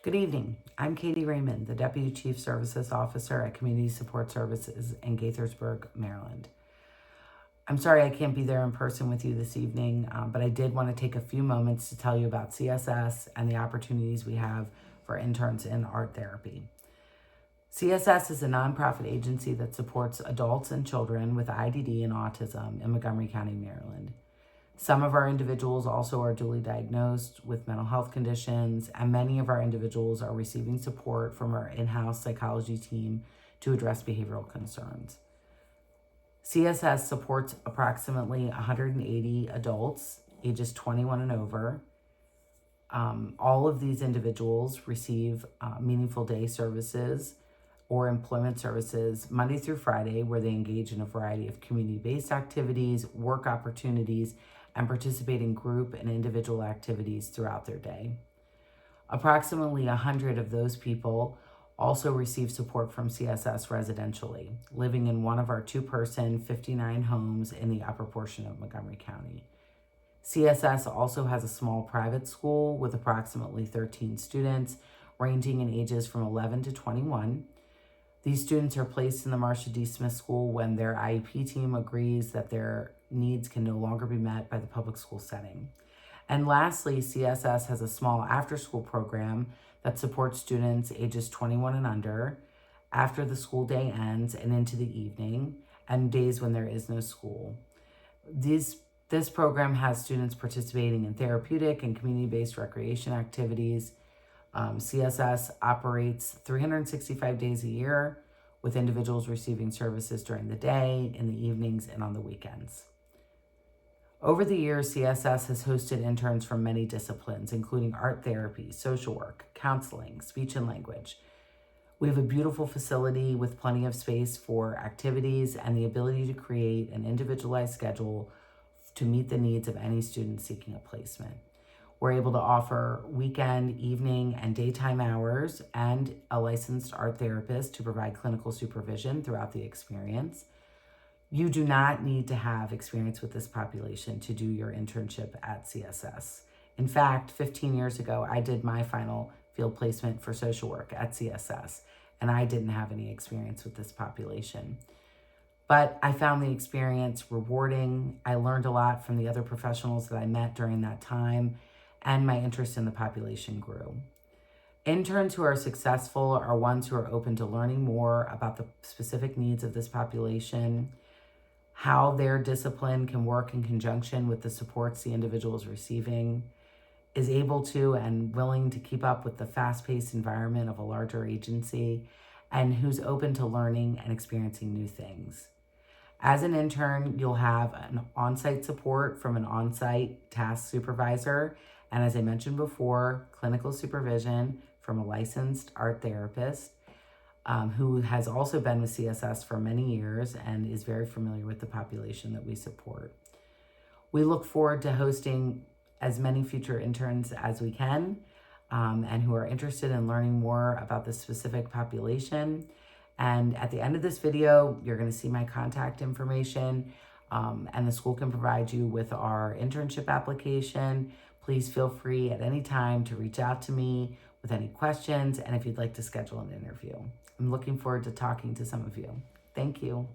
Good evening. I'm Katie Raymond, the Deputy Chief Services Officer at Community Support Services in Gaithersburg, Maryland. I'm sorry I can't be there in person with you this evening, but I did want to take a few moments to tell you about CSS and the opportunities we have for interns in art therapy. CSS is a nonprofit agency that supports adults and children with IDD and autism in Montgomery County, Maryland. Some of our individuals also are duly diagnosed with mental health conditions, and many of our individuals are receiving support from our in-house psychology team to address behavioral concerns. CSS supports approximately 180 adults ages 21 and over. All of these individuals receive meaningful day services or employment services Monday through Friday, where they engage in a variety of community-based activities, work opportunities, and participate in group and individual activities throughout their day. Approximately 100 of those people also receive support from CSS residentially, living in one of our 2-person 59 homes in the upper portion of Montgomery County. CSS also has a small private school with approximately 13 students, ranging in ages from 11 to 21. These students are placed in the Marcia D. Smith School when their IEP team agrees that their needs can no longer be met by the public school setting. And lastly, CSS has a small after-school program that supports students ages 21 and under after the school day ends and into the evening and days when there is no school. This program has students participating in therapeutic and community-based recreation activities. CSS operates 365 days a year, with individuals receiving services during the day, in the evenings, and on the weekends. Over the years, CSS has hosted interns from many disciplines, including art therapy, social work, counseling, speech and language. We have a beautiful facility with plenty of space for activities and the ability to create an individualized schedule to meet the needs of any student seeking a placement. We're able to offer weekend, evening, and daytime hours and a licensed art therapist to provide clinical supervision throughout the experience. You do not need to have experience with this population to do your internship at CSS. In fact, 15 years ago, I did my final field placement for social work at CSS, and I didn't have any experience with this population. But I found the experience rewarding. I learned a lot from the other professionals that I met during that time, and my interest in the population grew. Interns who are successful are ones who are open to learning more about the specific needs of this population, how their discipline can work in conjunction with the supports the individual is receiving, is able to and willing to keep up with the fast-paced environment of a larger agency, and who's open to learning and experiencing new things. As an intern, you'll have an on-site support from an on-site task supervisor, and as I mentioned before, clinical supervision from a licensed art therapist who has also been with CSS for many years and is very familiar with the population that we support. We look forward to hosting as many future interns as we can and who are interested in learning more about the specific population. And at the end of this video, you're going to see my contact information, and the school can provide you with our internship application. Please feel free at any time to reach out to me with any questions and if you'd like to schedule an interview. I'm looking forward to talking to some of you. Thank you.